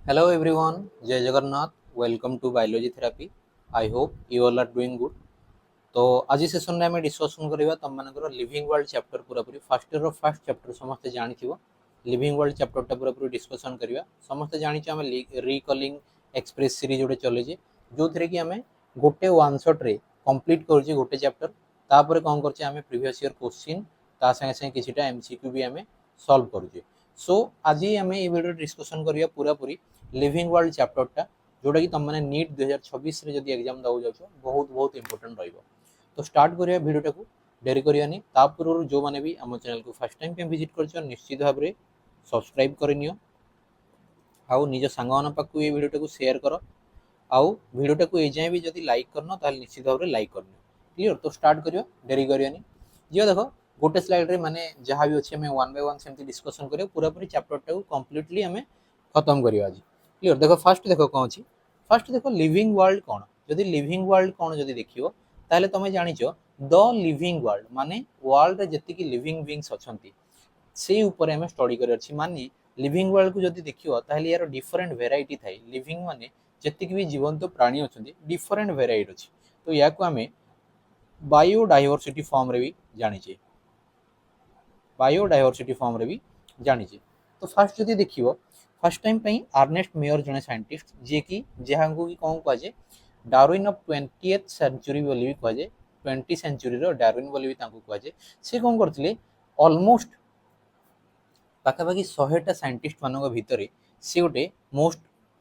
Hello everyone, Jai Jagannath. Welcome to Biology Therapy. I hope you all are doing good. तो आज session में discussion करवा तुम मानकर लिविंग वर्ल्ड चैप्टर पूरा पूरी फर्स्ट ईयर फर्स्ट चैप्टर समस्त जानी लिविंग वर्ल्ड चैप्टर पूरा पूरी डिस्कसन करवा समस्त जानी आम रिकलिंग एक्सप्रेस सीरीज गोटे चलेजे जो थे कि आम गोटे वन शॉट रे कंप्लीट कर गोटे चैप्टर तापर कौन कर प्रीवियस ईयर क्वेश्चन ता संगे संगे किछिटा एमसीक्यू भी आम सॉल्व करुचे सो आज आम ये वीडियो डिस्कसन करवा पूरा पूरी लिविंग वर्ल्ड चैप्टरटा जोटा कि तुम मैंने नीट 2026 रे जदि एग्जाम दवा जाओ बहुत बहुत इंपोर्टेंट रहिबो। तो स्टार्ट करिया वीडियोटा को डेरी करियानी ता पूर्व जो माने भी आम चैनल को फर्स्ट टाइम पे विजिट कर निश्चित भाव में सब्सक्राइब करनियो आउ निज सांगमान पाखु ये वीडियोटा को शेयर कर आउ वीडियोटा को एजाए भी जदि लाइक करन ताल निश्चित भाव में लाइक करनियो क्लियर। तो स्टार्ट करिया डेरी करियानी जे देखो गोटे स्लाइड रे माने जहाँ भी अच्छे वन बाय वन सेमती डिस्कसन करिया पूरा पूरी चैप्टरटा को कंप्लीटली हमें खत्म करिया आज क्लियर। देखो फर्स्ट देखो कौन अच्छी फर्स्ट देखो लिविंग वर्ल्ड कौन जदि लिविंग वर्ल्ड कौन जदि देखियो ताहले तुम जानिच द लिविंग वर्ल्ड माने वर्ल्ड रे जति लिविंग बीइंग्स अछंती से ऊपर हमें स्टडी कर माने लिविंग वर्ल्ड को जदि देखियो ताहले यार डिफरेंट वेराइटी थाई लिविंग माने जति भी जीवंत प्राणी अछंती डिफरेंट वेराइटी अछि। तो या को हमें बायोडायवर्सिटी फॉर्म रे भी जानिचे बायोडायवर्सिटी फॉर्म रे भी जानिचे। तो फर्स्ट जदि देखियो फर्स्ट टाइम पई अर्नेस्ट मेयर जने साइंटिस्ट जे कि जहां को कि कोन कहे डार्विन ऑफ 20th सेंचुरी बोली भी कहे 20 सेंचुरी रो डार्विन बोली भी तांको कहे से कोन करथिले ऑलमोस्ट पाखापाखि 100टा साइंटिस्ट मानक भितर से गोटे मोस्ट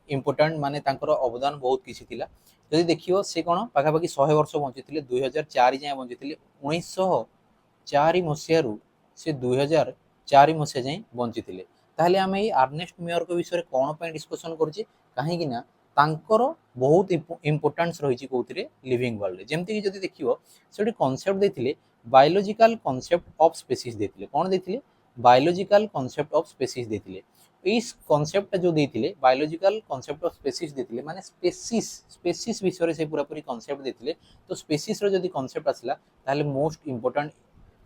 इम्पोर्टाट माने तांकर अवदान बहुत किसी थिला जदि देखियो से कोन पाखापाखि 100 वर्ष बंचिथिले 2004 जाय बंचिथिले 1904 मसियारू से 2004 मसिया जाय बंचिथिले ताहले आमे एई अर्नेस्ट मेयर को विषय कोन पय डिस्कशन करछि काहे ना तांकर बहुत इम्पोर्टेंस रही कौन लिविंग वर्ल्ड जमती कि देखियो से कनसेप्ट देथिले बायोलॉजिकल कनसेप्ट ऑफ स्पेसीज देथिले कौन देथिले बायोलॉजिकल कनसेप्ट ऑफ स्पेसीज देथिले इस कनसेप्ट जो देथिले बायोलॉजिकल कनसेप्ट ऑफ स्पेसीज देथिले माने स्पेसीज विषय से पूरा पूरी कनसेप्ट देथिले। तो स्पेसीज रो जदी कनसेप्ट आसला ताहले मोस्ट इंपोर्टेंट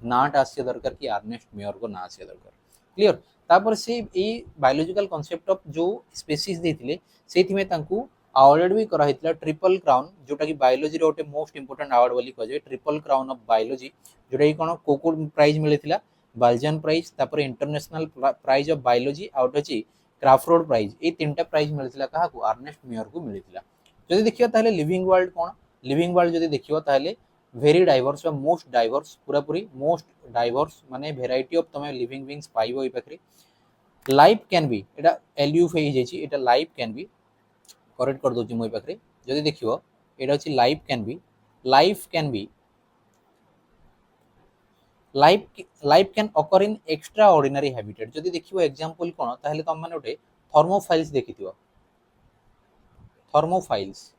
नाट आसिया दरकार कि अर्नेस्ट मेयर को ना आसिया दरकार क्लियर। तापर से ए बायोलॉजिकल कनसेप्ट ऑफ जो स्पेसीज देथिले सेथि में तांकू अवार्ड भी करा हितला ट्रिपल क्राउन जोटा कि बायोलॉजी रो ओटे मोस्ट इंपोर्टेंट अवार्ड बोली कहे ट्रिपल क्राउन ऑफ बायोलॉजी जोटा कि कोन कोको प्राइज मिलिथिला बाल्जान प्राइज तापर इंटरनेशनल प्राइज ऑफ बायोलॉजी आउट अछि क्राफोर्ड प्राइज ए तीनटा प्राइज मिलिथिला काहा को अर्नेस्ट मेयर को मिलिथिला। जदि देखियो ताहले लिविंग वर्ल्ड कोन लिविंग वर्ल्ड जदि देखियो ताहले वेरी डाइवर्स मोस्ट डाइवर्स पूरा पूरी मोस्ट डाइवर्स माने वेराइटी ऑफ तमे लिविंग बीइंग्स पाइबो ए पाखरे life can be Etah LU phase जेछि Etah life can be correct कर दोछि मोय पाखरे जदि देखियो एटा अछि life can be life can occur in extra ordinary habitat जदि देखियो एग्जांपल कोन ताहले तुम माने ओटे थर्मोफाइल्स देखिथियो थर्मोफाइल्स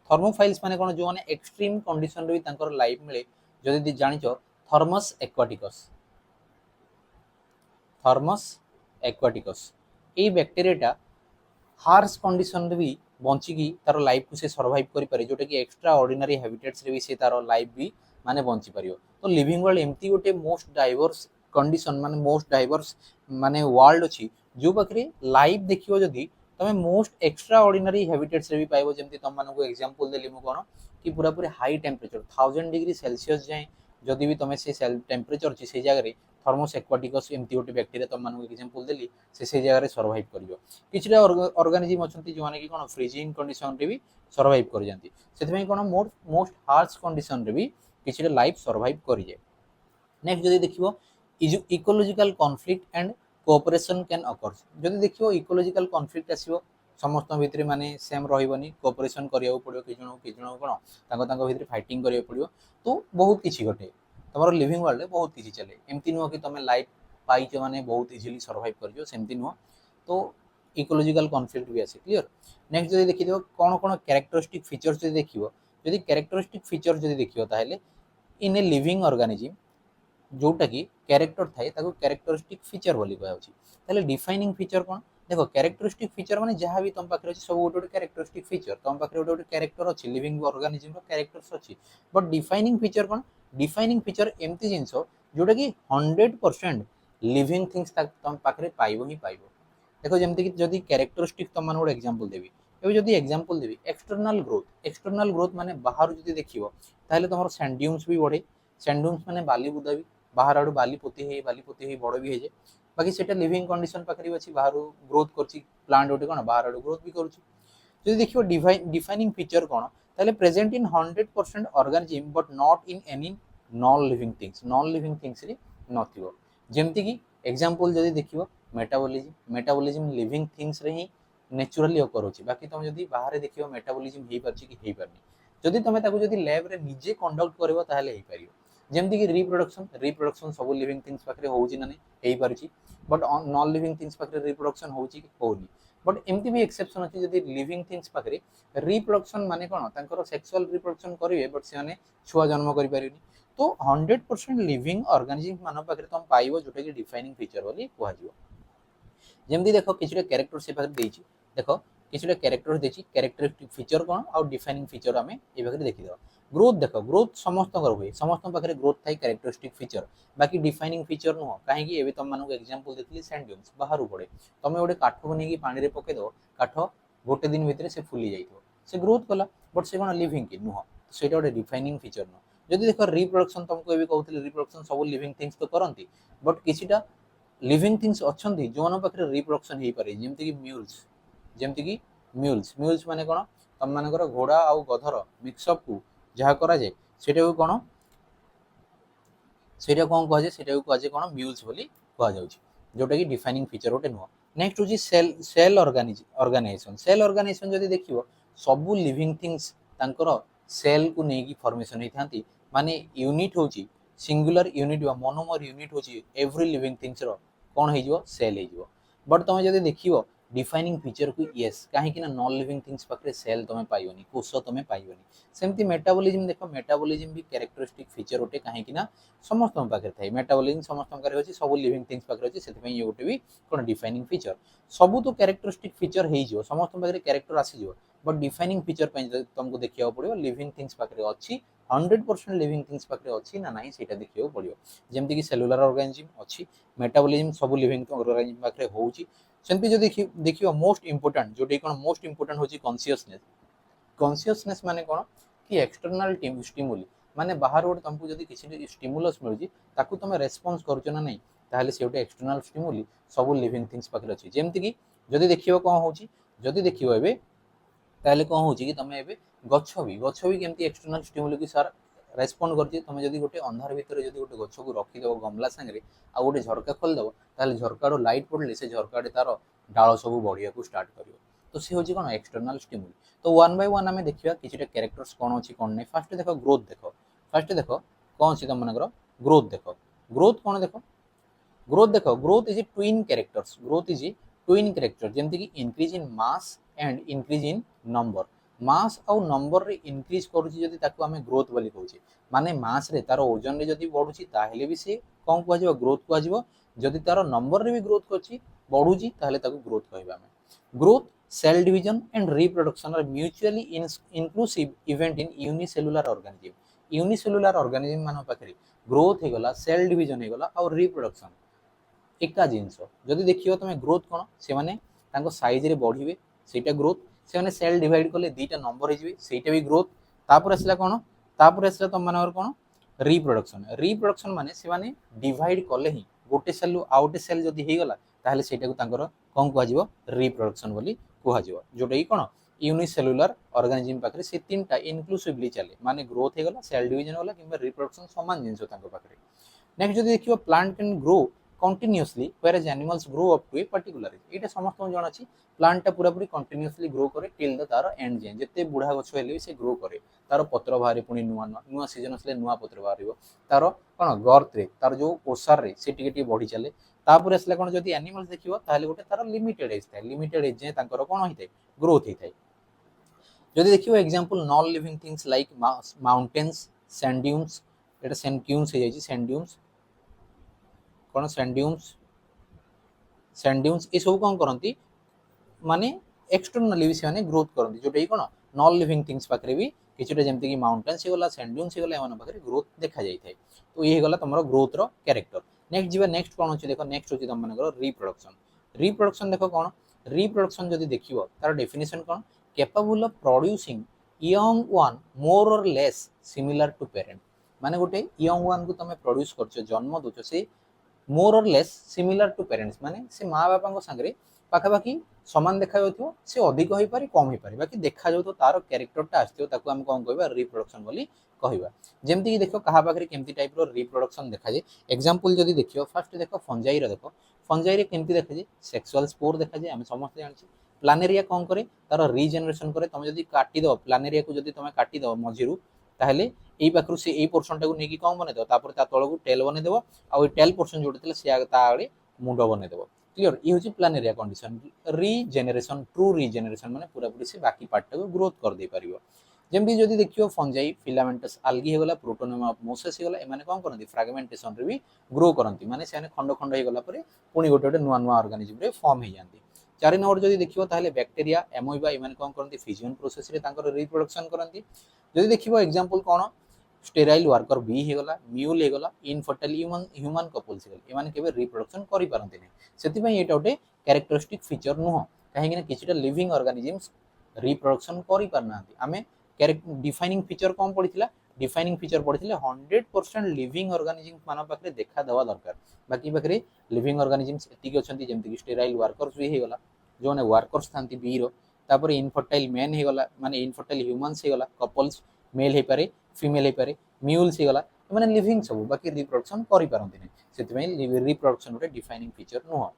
थर्मोफाइल्स माने कोन जो माने एक्सट्रीम कंडीशन रे भी तांकर लाइफ मिले जदि जानिचो थर्मस एक्वाटिकस ए बैक्टीरियाटा हार्श कंडीशन रे भी बंचिकी तार लाइफ को से सर्वाइव करि पारे जोटा कि एक्स्ट्रा ऑर्डिनरी हैबिटेट्स रे भी से तार लाइफ भी माने बंची पारियो। तो लिविंग वर्ल्ड एमती गोटे मोस्ट डाइवर्स कंडीशन माने मोस्ट डाइवर्स माने वर्ल्ड अछि जो पाखरे लाइफ देखियो जदी तमे मोस्ट एक्स्ट्रा ऑर्डिनरी हैबिटेट्स रे भी पाइबो जेमती तम मानको एग्जांपल देली मु कोन कि पूरा पूरी हाई टेम्परेचर 1000 डिग्री सेल्सियस जाए जदि भी तमे से टेम्परेचर अछि से जगह रे थर्मोस एक्वाटिकस एमती गोटे बैक्टीरिया तम मानको एग्जांपल देली से जगह रे सर्वाइव करियो। किछटा ऑर्गेनिज्म अछंती जो माने कि कोन फ्रीजिंग कंडीशन रे भी सर्वाइव कर जानती सेति कोन मोस्ट हार्श कंडीशन रे भी किछटा लाइफ सर्वाइव करि जाय। नेक्स्ट जदि देखियो ecological conflict and cooperation can occur जदि देखियो इकोलॉजिकल कॉन्फ्लिक्ट आसीबो समस्त भितर माने सेम रहिबनी कोऑपरेशन करिया पड़ियो किजणो कोन तांको भितर फाइटिंग करिया पड़ियो। तो बहुत किछि घटे तमरो लिविंग वर्ल्ड में बहुत किछि चले एमती नुह कि तमे लाइफ पाइछ माने बहुत इजीली सर्वाइव करियो सेमती नुह। तो इकोलॉजिकल कॉन्फ्लिक्ट भी आसे क्लियर। नेक्स्ट जदि देखियो कोन कोन कैरेक्टरिस्टिक फीचर्स जदि देखियो जदि कैरेक्टरिस्टिक फीचर जदि देखियो ताहेले इन ए लिविंग ऑर्गेनिज्म जोटा कि कैरेक्टर थाए ताको कैरेक्टरिस्टिक फीचर बोली कहउची ताले डिफाइनिंग फीचर कोन देखो कैरेक्टरिस्टिक फीचर माने जहां भी तुम पाखरे अछि सब गोटे कैरेक्टरिस्टिक फीचर तुम पाखरे गोटे कैरेक्टर अछि लिविंग ऑर्गेनिज्म रो कैरेक्टर्स अछि but defining feature cone defining feature एमती जिंसो जोटा कि 100% लिविंग थिंग्स तुम पाखरे पाइबो ही पाइबो देखो जमती कि जदी कैरेक्टरिस्टिक तुम मान गोटे एग्जांपल देबी एबे जदी एग्जांपल देबी एक्सटर्नल ग्रोथ माने बाहर जदी देखिबो ताहले तमरो सैंड ड्यून्स भी बढ़े सैंड ड्यून्स माने बाली बुदा भी बाहर आडू बाली पोती हे बड़ भी हे जे बाकी सेटा लिविंग कंडीशन पाखरी अछि बाहर ग्रोथ करछि प्लांट ओटे कोन बाहर आडू ग्रोथ भी करछि जदी देखिबो डिफाइनिंग फीचर कोन ताहले present in 100% organism but not in any non living things रे नथिबो जेमति कि एग्जांपल जदी देखिबो मेटाबॉलिज्म लिविंग थिंग्स रे ही नेचुरली ओकर होछि बाकी तुम जदी बाहर देखिबो मेटाबॉलिज्म हेइ परछि कि हेइ परनी जदी तमे ताको जदी लैब रे निजे कंडक्ट करबो ताहले हेइ परियो जेमति कि रिप्रोडक्शन सब लिविंग थिंग्स पाखरे होउछि ना नै हेइ परछि बट नॉन लिविंग थिंग्स पाखरे रिप्रोडक्शन होउछि कि होउनी बट एमती भी एक्सेप्शन अछि जदी लिविंग थिंग्स पाखरे रिप्रोडक्शन माने कोन तांकर सेक्सुअल रिप्रोडक्शन करिवे बट से माने छुआ जन्म करि परिनी तो 100% लिविंग ऑर्गेनिज्म मान पाखरे तुम पाइबो जोटा कि डिफाइनिंग फीचर बोली कुहा जिवो जेमती देखो किछुटा कैरेक्टर से पाखरे देछि देखो किछुटा कैरेक्टर देछि कैरेक्टरिस्टिक फीचर कोन आ डिफाइनिंग फीचर हमें ए पाखरे देखि देबा ग्रोथ देखो ग्रोथ समस्त कर हुए समस्त पाखरे ग्रोथ थाई कैरेक्टरिस्टिक फीचर बाकी डिफाइनिंग फीचर नुह काहे कि एबे तुम मानको एग्जांपल देथिली सैंड ड्यून्स बाहर पड़े तमे गोटे काठ को नेकी पानी रे पके दो काठ गोटे दिन भितर से फुली जाइतो से ग्रोथ कला बट से कोन लिविंग कि नुह सेटा गोटे डिफाइनिंग फीचर नुह जदि देखो रिप्रोडक्शन तुमको एबे कहउतली रिप्रोडक्शन सब लिविंग थिंग्स तो करंती बट किछिटा लिविंग थिंग्स अछंती जोन पाखरे रिप्रोडक्शन हेइ पारे जेमति कि म्यूल्स माने कोन तम मानकर घोड़ा आ गधर मिक्सअप को जहा करा जाय सेटा को कोन सेटा कोन कह जाय सेटा को कह जाय कोन म्यूल्स बोली कह जाउची जोटा कि डिफाइनिंग फीचर ओटे नुह नेक्स्ट होची सेल ऑर्गेनाइजेशन जदि देखिबो सब लिविंग थिंग्स तांकर सेल को नेकी फॉर्मेशन हे थांती माने यूनिट होची सिंगुलर यूनिट बा मोनोमर यूनिट होची एवरी लिविंग थिंग्स रो कोन हे जिवो सेल हे जिवो बट तुम जदि देखिबो डिफाइनिंग फीचर को यस काहे कि ना नॉन लिविंग थिंग्स पाखरे सेल तमे पाइयोनी कोष तमे पाइयोनी सेमती मेटाबॉलिज्म देखो मेटाबॉलिज्म भी कैरेक्टरिस्टिक फीचर ओटे काहे कि ना समस्त पाखरे थाई मेटाबॉलिज्म समस्त पाखरे होची सब लिविंग थिंग्स पाखरे होची सेति पई ये ओटे भी कोन डिफाइनिंग फीचर सब तो कैरेक्टरिस्टिक फीचर हे जिवो समस्त पाखरे कैरेक्टर आसी जिवो बट डिफाइनिंग फीचर पई तुमको देखिया पड़ियो लिविंग थिंग्स पाखरे अछि 100% लिविंग थिंग्स पाखरे अछि ना नाही सेटा देखियो पड़ियो जेमति कि सेलुलर ऑर्गेनिज्म अछि मेटाबॉलिज्म सब लिविंग ऑर्गेनिज्म पाखरे होउची सेमती जो देखियो मोस्ट इंपोर्टेंट जोटे कोन मोस्ट इंपोर्टेंट होची कॉन्शियसनेस माने कोन कि एक्सटर्नल स्टिमुली माने बाहर गोटे तुमको जदी किछि स्टिमुलस मिलुची ताकू तुमे रेस्पॉन्स करछो ना नहीं ताहले से गोटे एक्सटर्नल स्टिमुली सब लिविंग थिंग्स पाखरे अछि जेमति कि जदी देखियो कोन होची जदी देखियो एबे ताहले कोन होची कि तुमे एबे गच्छ भी केमती एक्सटर्नल स्टिमुली कि सर रेस्पॉन्ड करछि तुमे जदी गोटे अंधार भितर जदी गोटे गच्छ को रखि देबो गमला संगे आ गोटे झरका खोल देबो ताहले झरकारो लाइट पड़ले से झरकाटे तार डाल सब बढ़िया को स्टार्ट करियो तो से होची कोन एक्सटर्नल स्टिमुली तो वन बाय वन हमें देखिबा किछिटा कैरेक्टर्स कोन अछि कोन नै फर्स्ट देखो कोन अछि तुम मनकर ग्रोथ देखो growth is a twin character जेमति कि increase in mass and increase in number mass आउ नंबर रे इंक्रीज करूची जदी ताको हमें ग्रोथ बोली कहूची माने मास रे तार ओजन रे जदी बढ़ुची ताहेले भी से कोन कुआ जिवो ग्रोथ कुआ जिवो जदी तार नंबर रे भी ग्रोथ करची बढ़ुची ताहेले ताको ग्रोथ कहबा हमें growth cell division and reproduction are mutually inclusive event in unicellular organism मान पाखरे ग्रोथ हे गला सेल डिवीजन हे गला और रिप्रोडक्शन एका जिंस जदि देखियो तमे ग्रोथ कोन से माने तांको साइज रे बढ़िबे सेटा ग्रोथ से माने सेल डिवाइड करले दीटा नंबर हे जिवे सेटा भी ग्रोथ तापर असला तुम मानकर कोन रिप्रोडक्शन माने से माने डिवाइड करले ही गोटे सेल रु आउटे सेल जदि हे गला ताहले सेटा को तांकर कोन कुआ जिवो रिप्रोडक्शन बोली कुआ जिवो जोटा कि कोन यूनिसेलुलर ऑर्गेनिज्म पाखरे से तीनटा इनक्लूसिवली चले माने ग्रोथ हे गला सेल डिवीजन होला किबा रिप्रोडक्शन समान जिंस तांको पाखरे नेक्स्ट जदि देखियो plant can grow continuously whereas animals grow up to a particular age एटा समस्त जण अछि प्लांट टा पूरा पूरी कंटीन्यूअसली ग्रो करे टिल द तार एंड जे जते बुढ़ा गछ हेले से ग्रो करे तार पत्र बाहरी पुनी नुआ सीजन असले नुआ पत्र बाहरिबो तार कोन गर्थ रे तार जो ओसार रे से टिके बढ़ी चले तापर असले कोन जदी एनिमल्स देखिबो ताले गोटे तार लिमिटेड एज जे तांकर कोन होइते ग्रोथ हेइते जदी देखिबो example non living things like mountains sand dunes एटा सैंड ड्यून्स हे जाई सैंड ड्यून्स कोन सैंड ड्यून्स ए सब कोन करंती माने एक्सटर्नली भी से माने ग्रोथ करंती जोटा कोन नॉन लिविंग थिंग्स पाखरे भी किछुटा जेमति कि माउंटेन्स हे गला सैंड ड्यून्स हे गला एमान पाखरे ग्रोथ देखा जाई थाए तो ये गला तमरो ग्रोथ रो कैरेक्टर नेक्स्ट जीवा नेक्स्ट कोन होची देखो नेक्स्ट होची तम मानकर रिप्रोडक्शन रिप्रोडक्शन देख कौन रिप्रोडक्शन जदि देखिबो तार डेफिनेशन कौन capable of producing young one more और लेस सिमिलर टू पेरेंट माने गोटे यंग वन को तुम प्रोड्यूस करछो जन्म दोछ से मोर और लेस सिमिलर टू पेरेंट्स माने से माँ बापा संगे पाखापाखि समान देखा जाउथो से अधिक होई पारे कम होई पारे बाकी देखा जाउथो तार कैरेक्टरटा आछियो ताको हम कोन कहबा रिप्रोडक्शन बोली कहबा जेमति कि देखो कहा पाखरे केमति टाइप रो रिप्रोडक्शन देखा जे एग्जांपल जदि देखियो फर्स्ट देखो फंजाई रो देखो फंजाई रे केमति देखा जे सेक्सुअल स्पोर देखा जे हम समस्त जानछि प्लानेरिया कोन करे तार रीजनरेशन करे तुम जदि काटी दो प्लानेरिया को जदि तुम काटी दो मझिरु ताहले एई पाखरु से एई पोर्शन टाको नेकी कोन बने दो तापर ता तळकु टेल बने देबो आ ओई टेल पोर्शन जोडि तले से ता आगे मुंड बने देबो क्लियर ये होची Planaria condition regeneration true regeneration माने पूरा पूरी से बाकी पार्ट टाको ग्रोथ कर दे परिबो जेमति जदि देखियो फंजाई फिलामेंटस आल्गी हेगला प्रोटोनोमा ऑफ मोसेस हेगला एमाने कोन करंती फ्रैगमेंटेशन रे भी ग्रो करंती माने सेने खंड खंड हेगला परे पुनी गोटे गोटे नुआ नुआ ऑर्गेनिज्म रे फॉर्म हे जानती 4 नंबर जदि देखियो ताहले बैक्टीरिया एमोइबा एमाने कोन करंती फिजन प्रोसेस रे तांकर रिप्रोडक्शन करंती जदि देखियो एग्जांपल कोन स्टेराइल वर्कर बी हेगला म्यूल हेगला इनफर्टाइल ह्यूमन कपल्स हेगला एमाने केबे रिप्रोडक्शन करि पारंती नै सेति पई एटा गोटे कैरेक्टरिस्टिक फीचर नुह काहे कि किछटा लिविंग ऑर्गेनिजम्स रिप्रोडक्शन करि पारनांती आमे डिफाइनिंग फीचर कौन पड़ीथिला डिफाइनिंग फीचर पड़ीथिले 100% लिविंग ऑर्गेनिजम्स मान पाखरे देखा देवा दरकार बाकी पाखरे लिविंग ऑर्गेनिजम्स एतिक अछंती जेमति कि स्टेराइल वर्कर्स भी हेगला जोने वर्कर्स थांती बी रो तापर इनफर्टाइल मेन हेगला माने इनफर्टाइल ह्यूमंस हेगला कपल्स मेल हे पारे फीमेल हे पारे म्यूल्स हेगला माने लिविंग सब बाकी रिप्रोडक्शन करि पारंती नै सेति पई रिप्रोडक्शन गोटे डिफाइनिंग फीचर नुह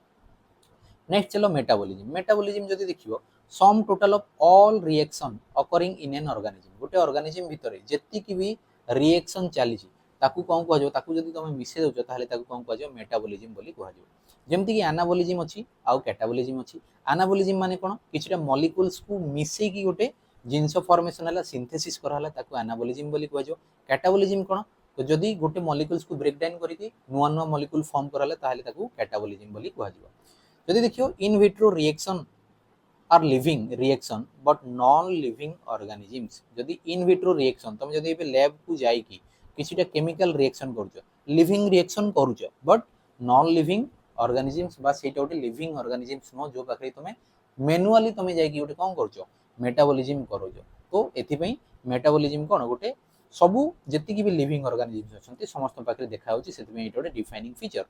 नेक्स्ट चलो मेटाबॉलिज्म मेटाबॉलिज्म जदि देखियो sum total of all reaction occurring in an organism गोटे ऑर्गेनिज्म भितरे जेति कि भी रिएक्शन चली ताकू कोन कहजो ताकू जदि तुम मिसे दउछ ताहले ताकू कोन कहजो मेटाबॉलिज्म बोली कहजो जेमति कि एनाबॉलिज्म अछि आ कैटाबॉलिज्म अछि एनाबॉलिज्म माने कोन किछटा मॉलिक्यूल्स को मिसे की गोटे जिंस फॉर्मेशन हला सिंथेसिस कराला ताकू एनाबॉलिज्म बोली कहजो कैटाबॉलिज्म कोन तो जदि गोटे मॉलिक्यूल्स को ब्रेक डाउन करके नुआ नुआ मॉलिक्यूल फॉर्म कराला ताहले ताकू कैटाबॉलिज्म बोली कहजो जदि देखियो in vitro reaction are living reaction but non living organisms जदि इन विट्रो रिएक्शन तुम जदि एबे लैब को जाई कि किछटा केमिकल रिएक्शन करजो लिविंग रिएक्शन करूजो बट नॉन लिविंग ऑर्गेनिजम्स बा सेटा गोटे लिविंग ऑर्गेनिजम्स नो जो पाखरे तुमे मैनुअली तुमे जाई कि गोटे कोन करजो मेटाबॉलिज्म करूजो तो एथि पई मेटाबॉलिज्म कोन गोटे सबु जेति कि भी लिविंग ऑर्गेनिजम्स अछंती समस्त पाखरे देखा होची सेति पई एटा गोटे डिफाइनिंग फीचर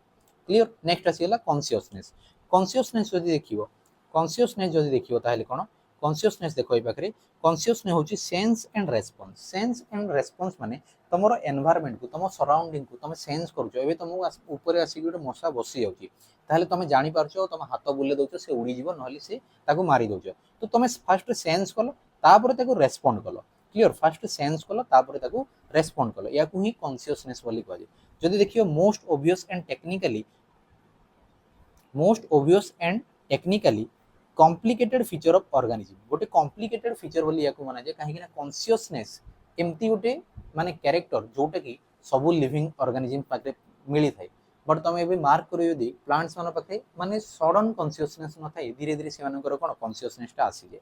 क्लियर नेक्स्ट आसीला कॉन्शियसनेस कॉन्शियसनेस जदि देखिबो कॉन्शियसनेस जदि देखिबो ताहले कोन कॉन्शियसनेस देखो ए पाखरे कॉन्शियसनेस होची सेंस एंड रेस्पॉन्स माने तमरो एनवायरनमेंट को तम सराउंडिंग को तुम सेंस करछो एबे तुमको ऊपर आसी गोटे मशा बसी जाउची ताहले तुम जानि पारछो तुम हाथ बुले दउछो से उड़ी जीवो नहले से ताको मारी दउछो तो तुम फर्स्ट सेंस कलो तापर ताको रेस्पोंड कलो क्लियर फर्स्ट सेंस कलो तापर ताको रेस्पोंड कलो या को ही कॉन्शियसनेस बोली कहजे जदि देखियो most obvious and technically complicated feature of organism गोटे कॉम्प्लिकेटेड फीचर बोली या को माना जाय काहे कि ना कॉन्शियसनेस एम्ति गोटे माने कैरेक्टर जोटा कि सब लिविंग ऑर्गेनिज्म पाखे मिली थाए बट तुम एबे मार्क करियो यदि प्लांट्स मान पाखे माने सडन कॉन्शियसनेस न थाए धीरे धीरे से मानकर कोन कॉन्शियसनेस ता आसी जाय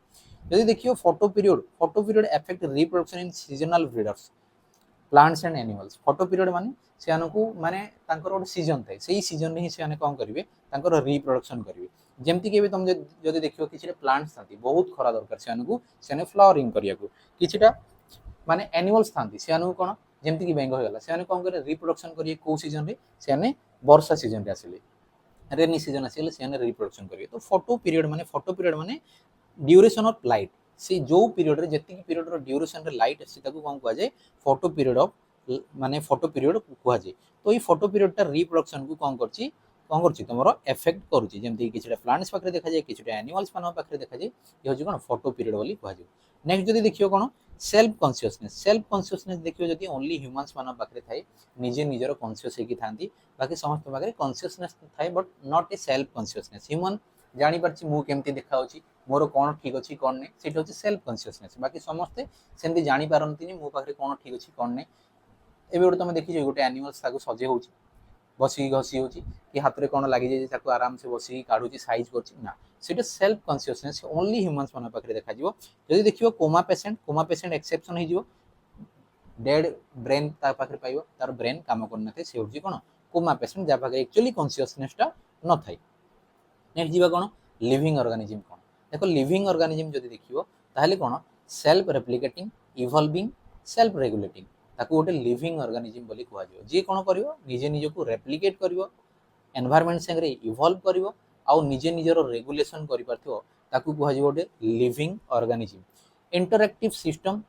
यदि देखियो photo period affect reproduction in seasonal breeders plants and animals photo period माने से आनको माने तांकर गोटे सीजन थाए सेही सीजन रे ही से आने कोन करिवे तांकर रिप्रोडक्शन करिवे जेमति के तुम जदि देखियो किछि प्लांट्स थांती बहुत खरा दरकार से फ्लावरिंग करिया को किछिटा माने एनिमल्स थांती से कोन जेमति कि बेंग होगला से कोन करे रिप्रोडक्शन करिए को सीजन रे से वर्षा सीजन रे आसिले रेनी सीजन आसिले से रिप्रोडक्शन करिए तो फोटो पीरियड माने ड्यूरेशन ऑफ लाइट से जो पीरियड रे जति पीरियड रो ड्यूरेशन रे लाइट आसी ताको कोन कहै जाय फोटो पीरियड ऑफ माने फोटो पीरियड कहै जाय तो ई फोटो पीरियड ता रिप्रोडक्शन को कोन करछि तुमरो एफेक्ट करूची जेमति किछटा प्लांट्स पाखरे देखा जाय किछटा एनिमल्स मान पाखरे देखा जाय ये होची कोन फोटो पीरियड बोली कहै जाय नेक्स्ट जदि देखियो कोन सेल्फ कॉन्शियसनेस देखियो जदि ओनली ह्यूमंस मान पाखरे थाए निजे निजरो कॉन्शियस हेकी थांती बाकी समस्त पाखरे कॉन्शियसनेस थाए but not a self consciousness human जानि परछि मु केमति देखा होची मोर कोन ठीक अछि कोन नै सेटा होची सेल्फ कॉन्शियसनेस बाकी समस्त सेमति जानि पारंतिनी मु पाखरे कोन ठीक अछि कोन नै एबे गोटे तुम देखि गोटे एनिमल्स ताको सजे होची बसी घसी होची कि हाथ रे कोन लागि जाय ताको आराम से बसी काढुची साइज करची ना सेटा सेल्फ कॉन्शियसनेस ओनली ह्यूमंस मान पाखरे देखा जिवो जदि देखियो कोमा पेशेंट एक्सेप्शन हे जिवो डेड ब्रेन ता पाखरे पाइबो तार ब्रेन काम करन थे से होची कोन कोमा पेशेंट जा पाखरे एक्चुअली कॉन्शियसनेस ता न थाई नेक्स्ट जीवा कोन लिविंग ऑर्गेनिज्म कोन देखो लिविंग ऑर्गेनिज्म जदि देखिबो ताहले कोन self replicating evolving self regulating ताको गोटे लिविंग ऑर्गेनिज्म बोली कुहा जिवो जे कोन करिवो निजे निजे को रेप्लिकेट करिवो एनवायरनमेंट संगे इवॉल्व करिवो आउ निजे निजर रेगुलेशन करि पारथिवो ताको कुहा जिवो गोटे living organism interactive system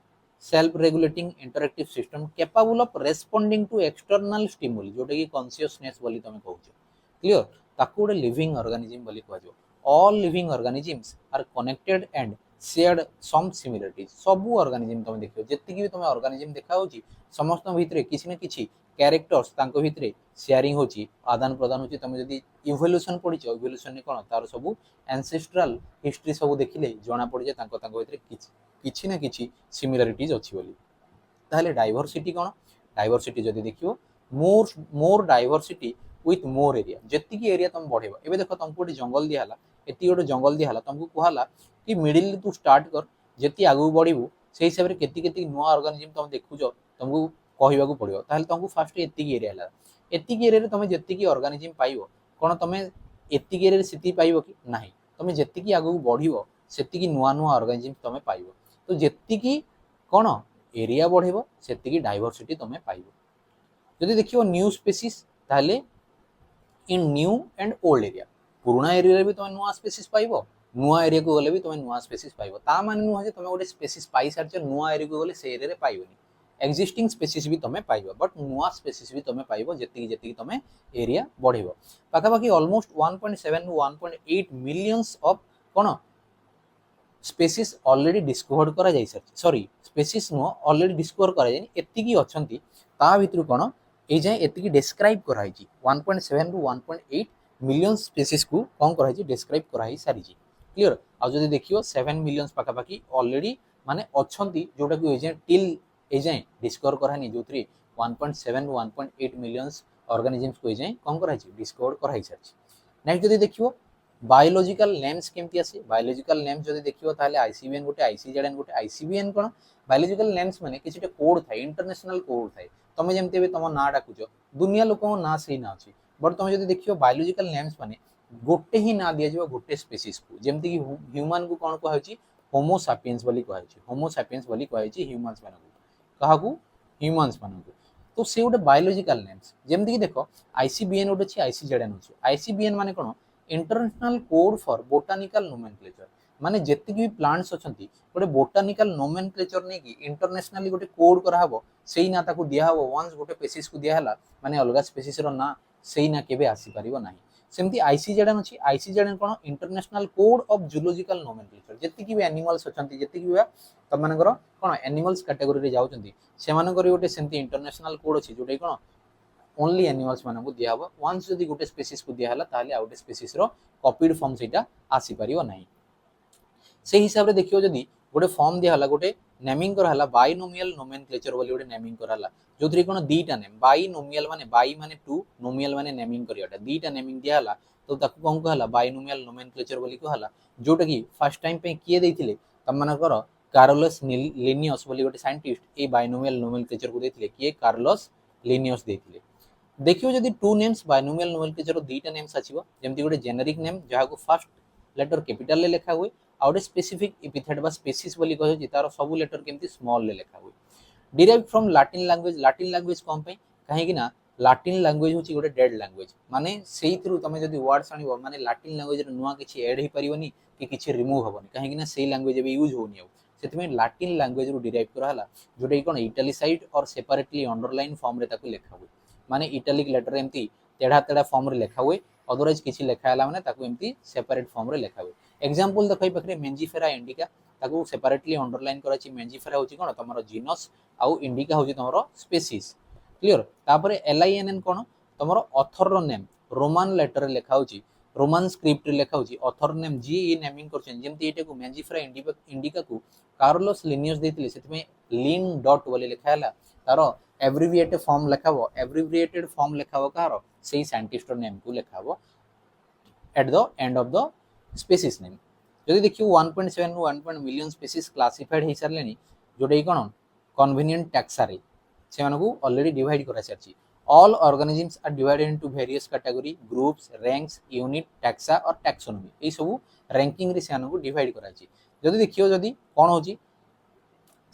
self regulating interactive system capable of responding to external stimuli जोटा कि कॉन्शियसनेस बोली तमे कहउछ क्लियर ताको गोटे लिविंग ऑर्गेनिज्म बोली कुहा जिवो all living organisms are connected and shared some similarities सबु ऑर्गेनिज्म तमे देखियो जति कि तमे ऑर्गेनिज्म देखा होची समस्त भितरे किछि न किछि कैरेक्टर्स तांको भितरे शेयरिंग होची आदान प्रदान होची तमे जदि इवोल्यूशन पढिछो इवोल्यूशन ने कोन तार सबु एंसेस्ट्रल हिस्ट्री सबु देखिले जणा पड़ि जे तांको तांको भितरे किछि न किछि सिमिलरिटीज अछि बोली ताहले डाइवर्सिटी कोन डाइवर्सिटी जदि देखियो मोर मोर डाइवर्सिटी विथ मोर एरिया जति की एरिया तुम बढ़ेबो एबे देखो तुमको गोटे जंगल दियाला एति गोटे जंगल दियाला तुमको कहला कि मिडिल तू स्टार्ट कर जति आगु बढ़िबू से हिसाब रे केति केति नुवा ऑर्गेनिज्म तुम देखुजो तुमको कहइबा को पड़िबो ताहले तुमको फर्स्ट एति की एरिया ला एति की एरिया रे तुम जति की ऑर्गेनिज्म पाइबो कोन तुम एति की एरिया रे सिति पाइबो कि नाही तुम जति की आगु बढ़िबो सेति की नुवा नुवा ऑर्गेनिज्म तुम पाइबो तो जति की कोन एरिया बढ़िबो सेति की डाइवर्सिटी तुम पाइबो जदि देखियो न्यू स्पीसीज ताहले इन न्यू एंड ओल्ड एरिया पुराना एरिया रे भी तुम नुआ स्पीसीज पाइबो नुआ एरिया को गले भी तुम नुआ स्पीसीज पाइबो ता माने नुह जे तुम गोटे स्पीसीज पाई सारछ नुआ एरिया को गले से एरिया रे पाइबोनी एक्जिस्टिंग स्पीसीज भी तुम पाइबो बट नुआ स्पीसीज भी तुम पाइबो जति जति तुम एरिया बढ़िबो पाखा पाखी ऑलमोस्ट 1.7 टू 1.8 मिलियंस ऑफ कोन स्पीसीज ऑलरेडी डिस्कवर्ड करा जाई सारछ सॉरी स्पीसीज नो ऑलरेडी डिस्कवर करा जाई एति की अछंती ता भितर कोन ए जाय एति डिस्क्राइब कराई 1.7 टू 1.8 मिलियन स्पीसीज को कौन कराई डिस्क्राइब कराई सारी क्लियर आ जदि देखियो 7 मिलियन पाखा पाखी ऑलरेडी माने अछंती जोटा कि ए जाय टिल ए जाय डिस्कवर करानी जोथरी 1.7 टू 1.8 मिलियंस ऑर्गेनिजम्स को ए जाय कौन कराई डिस्कवर कराई सारी नेक्स्ट जदि देखियो बायोलॉजिकल नेम्स केमती आसे बायोलॉजिकल नेम्स जदि देखियो ताले आईसीबीएन गोटे आईसीजेडएन गोटे आईसीबीएन कोन बायोलॉजिकल नेम्स माने किछटे कोड थाए इंटरनेशनल कोड थाए तमे जेमते भी तम ना डाकुचो दुनिया लोक ना सही ना अछि बट तमे जदि देखियो बायोलॉजिकल नेम्स माने गोटे ही ना दिया जिवो गोटे स्पीसीज को जेमते कि ह्यूमन को कोन कहै छि होमो सापियंस बोली कहै छि होमो सापियंस बोली कहै छि ह्यूमंस माने कहा को ह्यूमंस माने तो से गोटे बायोलॉजिकल नेम्स जेमते कि देखो आईसीबीएन गोटे छि आईसीजेडएन अछि आईसीबीएन माने कोन international code for botanical nomenclature माने जेति भी प्लांट्स अछंती गोटे बोटानिकल नोमेनक्लेचर ने कि इंटरनेशनली गोटे कोड करा हबो सेही ना ताको दिया हबो वंस गोटे स्पीसीज को दिया हला माने अलगा स्पीसीज रो ना सेही ना केबे आसी परिबो नाही सेमती आईसीजेडएन अछि ICZN cone international code of zoological nomenclature जेति भी एनिमल्स अछंती जेति भी तम मानकर कोन एनिमल्स कैटेगरी रे जाउचंती से मानकर गोटे सेमती इंटरनेशनल कोड अछि जोटे कोन ओनली एनिमल्स माने को दिया हबो वंस जदी गोटे स्पीसीज को दिया हला ताले आउटे स्पीसीज रो कॉपीड फॉर्म सेटा आसी परिबो नाही से हिसाब रे देखियो जदी गोटे फॉर्म दिया हला गोटे नेमिंग कर हला बाइनोमियल नोमेनक्लेचर बोली गोटे नेमिंग कर हला जोथरी कोन दीटा नेम बाइनोमियल माने बाइ माने टू नोमियल माने नेमिंग करियाटा दीटा नेमिंग दिया हला तो ताको कोन कहला बाइनोमियल नोमेनक्लेचर बोली कहला जोटा कि फर्स्ट टाइम पे किए देथिले तम मानकर कार्लोस लिनियस बोली गोटे साइंटिस्ट ए बाइनोमियल नोमेनक्लेचर को देथिले किए कार्लोस लिनियस देथिले देखियो जदी टू नेम्स बाइनोमियल नोमेनक्लेचर दीटा नेम्स आछिबो जेमति गोटे जेनेरिक नेम जहा को फर्स्ट लेटर कैपिटल ले लेखा हुए आउटे स्पेसिफिक एपिथेट बा स्पीसीज बोली कहै छि तार सब लेटर केमति स्मॉल ले लेखा हुए डिराइव फ्रॉम लैटिन लैंग्वेज कोन पे काहे कि ना लैटिन लैंग्वेज होछि गोटे डेड लैंग्वेज माने सेही थ्रू तमे जदी वर्ड्स आनिबो माने लैटिन लैंग्वेज रे नुवा किछि ऐड हे परिबोनी कि किछि रिमूव होबोनी काहे कि ना सेही लैंग्वेज एबे यूज होनी आउ सेति में लैटिन लैंग्वेज रो डिराइव करा हला जोटे कोन इटैलिसाइड और सेपरेटली अंडरलाइन फॉर्म रे ताको लेखा हुए माने इटैलिक लेटर एमती तेढ़ा तेढ़ा फॉर्म रे लेखा हुए अदरवाइज किछि लेखा हला माने ताको एमती सेपरेट फॉर्म रे लेखा हुए एग्जांपल देखै पखरे मेंजीफेरा इंडिका ताको सेपरेटली अंडरलाइन करा छि मेंजीफेरा होछि कोन तमरो जीनस आउ इंडिका होछि तमरो स्पीसीज क्लियर तापरे एलआईएनएन कोन तमरो ऑथर रो नेम रोमान लेटर रे लेखा होछि रोमान स्क्रिप्ट रे लेखा होछि ऑथर नेम जी ई नेमिंग करछन जेमति एटे को मेंजीफेरा इंडिका को कार्लोस लिनियस देथिले सेति में लिन डॉट बोली लेखा हला तारो एब्रिविएटेड फॉर्म लेखाबो एब्रिविएटेड फॉर्म लेखाबो कार सेही साइंटिस्ट नेम को लेखाबो at the end of the species name जदि देखियो 1.7 to 1 million species classified hey सारलेनी Jote cone convenient taxa रे से मानको ऑलरेडी डिवाइड करा सारछि all organisms are divided into various category groups ranks unit taxa or taxonomy এই ସବୁ ranking रे सेମାନଙ୍କୁ divide କରାଯାଇଛି ଯଦି ଦେଖିବ ଯଦି କଣ होची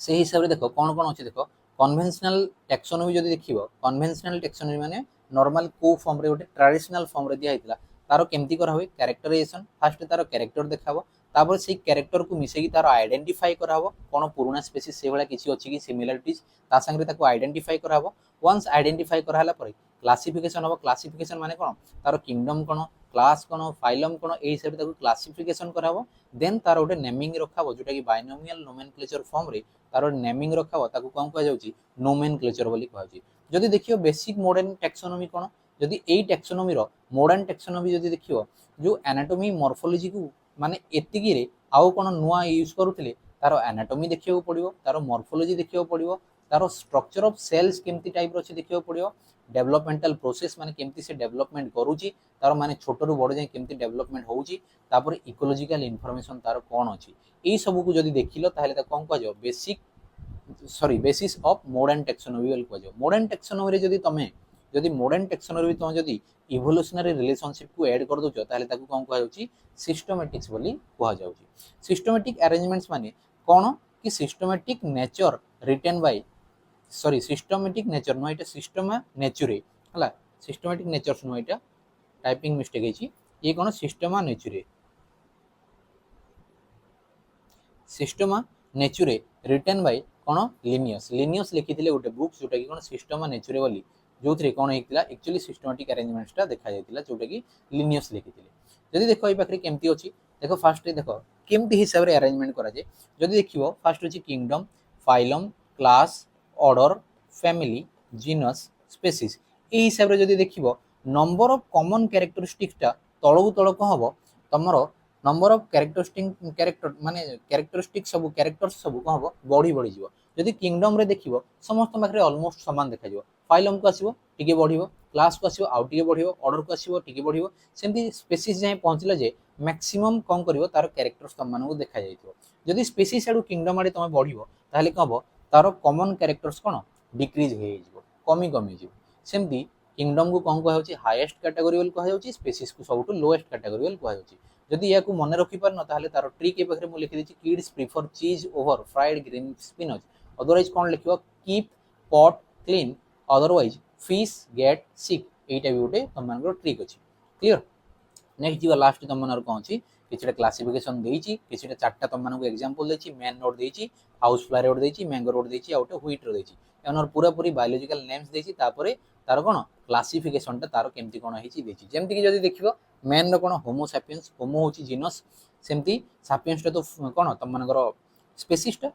সেই হিসাবে দেখো কোন কোন আছে দেখো কনভেনশনাল ট্যাক্সোনমি যদি দেখিব কনভেনশনাল ট্যাক্সোনমি মানে নরমাল কো ফর্ম রে গোটে ট্রাডিশনাল ফর্ম রে দিয়া হইতলা তার কেমতি করা হবে ক্যারেক্टराइजेशन ফার্স্ট তার ক্যারেক্टर দেখাবো তারপরে সেই ক্যারেক্टर को मिसेकी तार आइडेंटिफाई कराबो कोन पुराना स्पीसीज से भला किछि अछि कि सिमिलरिटीज ता संगे ताको आइडेंटिफाई कराबो वंस आइडेंटिफाई कराला परे क्लासिफिकेशन हबो क्लासिफिकेशन माने कोन तार किंगडम कोन क्लास कोन फाइलम कोन एई हिसाब ताको क्लासिफिकेशन कराबो देन तार गोटे नेमिंग रखाबो जोटा कि बाइनोमियल नोमेनक्लेचर फॉर्म रे तार नेमिंग रखाबो ताको कोन कह जाउची नोमेनक्लेचर बोली कह जाउची जदि देखियो बेसिक मॉडर्न टैक्सोनॉमी कोन जदि एई टैक्सोनॉमी रो मॉडर्न टैक्सोनॉमी जदि देखियो जो एनाटॉमी मॉर्फोलॉजी को माने एतिकी रे आउ कोन नुआ यूज करूथिले तार एनाटॉमी देखियो पड़िबो तार मॉर्फोलॉजी देखियो पड़िबो तार स्ट्रक्चर ऑफ सेल्स केमती टाइप रो अछि देखियो पड़िबो डेवलपमेंटल प्रोसेस माने केमती से डेवलपमेंट करूची तार माने छोट रु बड़ जाय केमती डेवलपमेंट होउची तापर इकोलॉजिकल इन्फॉर्मेशन तार कोन अछि एई सब को जदि देखिलो ताहले त कोन कह जाओ basic sorry basis of modern taxonomy बोल कह जाओ मॉडर्न टैक्सोनॉमी रे जदि मॉडर्न टैक्सोनॉमी तुम जदि इवोल्यूशनरी रिलेशनशिप को ऐड कर दोछ ताहले ताको कोन कह जाउची सिस्टमैटिक्स बोली कह जाउची सिस्टमैटिक अरेंजमेंट्स माने कोन कि systematic nature written by sorry systematic nature नो एटा सिस्टमा नेचुरे हला सिस्टमैटिक नेचर नो एटा टाइपिंग मिस्टेक हेची ये कोन सिस्टमा नेचुरे रिटन बाय कोन लिनियस लिखिथिले गोटे बुक जोटा कि कोन सिस्टमा नेचुरे बोली जोथरे कोन हेतिला एक्चुअली सिस्टमैटिक अरेंजमेंट्स ता देखा जायतिला जोटा कि लिनियस लिखिथिले जदि देखो ए पाखरे केमती अछि देखो फर्स्ट देखो केमती हिसाब रे अरेंजमेंट करा जाय जदि देखिबो फर्स्ट अछि kingdom phylum class order family genus species ए हिसाब रे जदि देखिबो नंबर ऑफ कॉमन कैरेक्टरिस्टिक्स ता तळगु तळ को हबो तमरो नंबर ऑफ कैरेक्टरिस्टिक्स सब कैरेक्टर्स सब को हबो बढ़ी जीवो जदि किंगडम रे देखिबो समस्त पाखरे ऑलमोस्ट समान देखा जिवो फाइलम को आसीबो टिके बढ़िबो क्लास को आसीबो आउ टिके बढ़िबो ऑर्डर को आसीबो टिके बढ़िबो सेमती स्पीसीज जाय पहुंचले जे मैक्सिमम कम करिवो तार कैरेक्टर्स तम मानको देखा जायतिबो जदि स्पीसीज आडू किंगडम आडे तमे बढ़िबो ताहले कहबो तार कॉमन कैरेक्टर्स कोन डिक्रीज हे जिवो कमी जिवो सेमती किंगडम को कोन कहउची हाईएस्ट कैटेगरी बोल कहउची स्पीसीज को सबटू लोएस्ट कैटेगरी बोल कहउची जदि या को मन रखि पर न ताहले तार ट्रिक ए पाखरे मु लिखि देछि kids prefer cheese over fried green spinach otherwise कोन लिखिबो keep pot clean otherwise fish get sick एटा भी गोटे तुम मानकर ट्रिक अछि क्लियर नेक्स्ट जीवा लास्ट तुम मानकर कोन अछि किछटा क्लासिफिकेशन देइछि किछटा चारटा तुम मानको एग्जांपल देइछि मैन नोट देइछि हाउस फ्लावर रोड देइछि मैंगो रोड देइछि आउटे व्हीट रो देइछि एनर पूरा पूरी बायोलॉजिकल नेम्स देइछि तापरे तार कोन क्लासिफिकेशन ता तार केमती कोन हिछि देइछि जेमति कि जदि देखिबो मैन रो कोन होमो सैपियंस होमो होछि जीनस सेमती सैपियंस तो कोन तुम मानकर स्पीसीज ता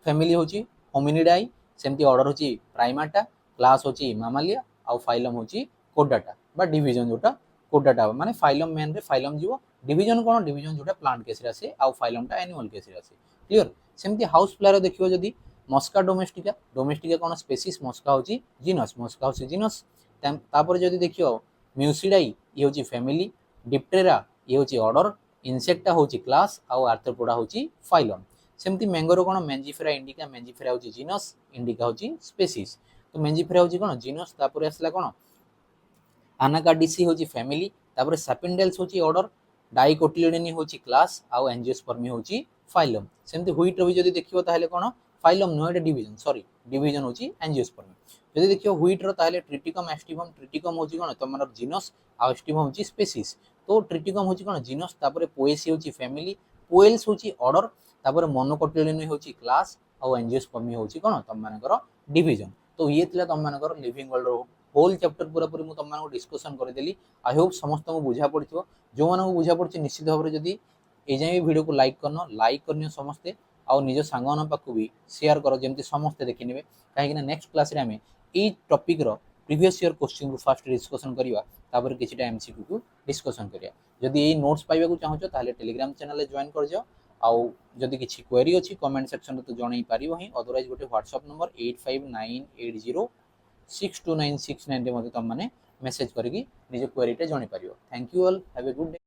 फैमिली होछि होमिनिडाई सेमती ऑर्डर होछि प्राइमाटा क्लास होछि मामालिया आउ फाइलम होछि कोडाटा बा डिवीजन जोटा कोडाटा माने फाइलम मेन रे फाइलम जीवो डिवीजन कोन डिवीजन जोटा प्लांट केस रे आसे आउ फाइलम ता एनिमल केस रे आसे क्लियर सेमती हाउस फ्लावर देखियो जदी मस्का डोमेस्टिका डोमेस्टिका कोन स्पीसीज मस्का होछि जीनस मस्का होछि जीनस तापर जदी देखियो म्यूसिडाई ये होछि फैमिली डिप्टेरा ये होछि ऑर्डर इंसेक्टा होछि क्लास आउ आर्थ्रोपोडा होछि फाइलम सेमती मैंगो रो कोन मेंजिफेरा होछि जीनस इंडिका होछि स्पीसीज तो मेंजिफेरा होछि कोन जीनस तापर आसला कोन अनाकार्डिसी होछि फैमिली तापर सैपिंडेल्स होछि ऑर्डर डाइकोटिलिडनी होछि क्लास आउ एंजियोस्पर्मी होछि फाइलम सेमती व्हीट रो भी जदी देखियो ताहले कोन फाइलम नो एटा डिवीजन सॉरी डिवीजन होछि एंजियोस्पर्मी जदी देखियो व्हीट रो ताहले ट्रिटिकम होछि कोन तमर जीनस आउ एस्टिवम होछि स्पीसीज तो ट्रिटिकम होछि कोन जीनस तापर पोएसी होछि फैमिली पोएल्स होछि ऑर्डर तापर मोनोकोटिलिडनी होछि क्लास आउ एंजियोस्पर्मी होछि कोन तम मानकर डिवीजन तो ये थिला तम मानकर लिविंग वर्ल्ड रो होल चैप्टर पूरा पूरी मु तम मानको डिस्कशन कर देली आई होप समस्त को बुझा पड़थिबो जो मानको बुझा पड़छि निश्चित भाबरे जदी ए जाय वीडियो को लाइक करनियो समस्ते आउ निज सांगन पाखु भी शेयर करो जेमति समस्ते देखि नेबे काहे कि नेक्स्ट क्लास रे हमें ए टॉपिक रो प्रीवियस ईयर क्वेश्चन को फर्स्ट डिस्कशन करिवा तापर किछटा एमसीक्यू को डिस्कशन करिया जदी ए नोट्स पाइबा को चाहछो ताले टेलीग्राम चैनल रे जॉइन कर जाओ आउ जदी किछि क्वेरी अछि कमेंट सेक्शन रे तो जणै पारिबो ही अदरवाइज गोटे व्हाट्सएप नंबर 8598062969 रे मते तम माने मेसेज करके निज क्वेरी टे जणै पारिबो thank you all have a good day.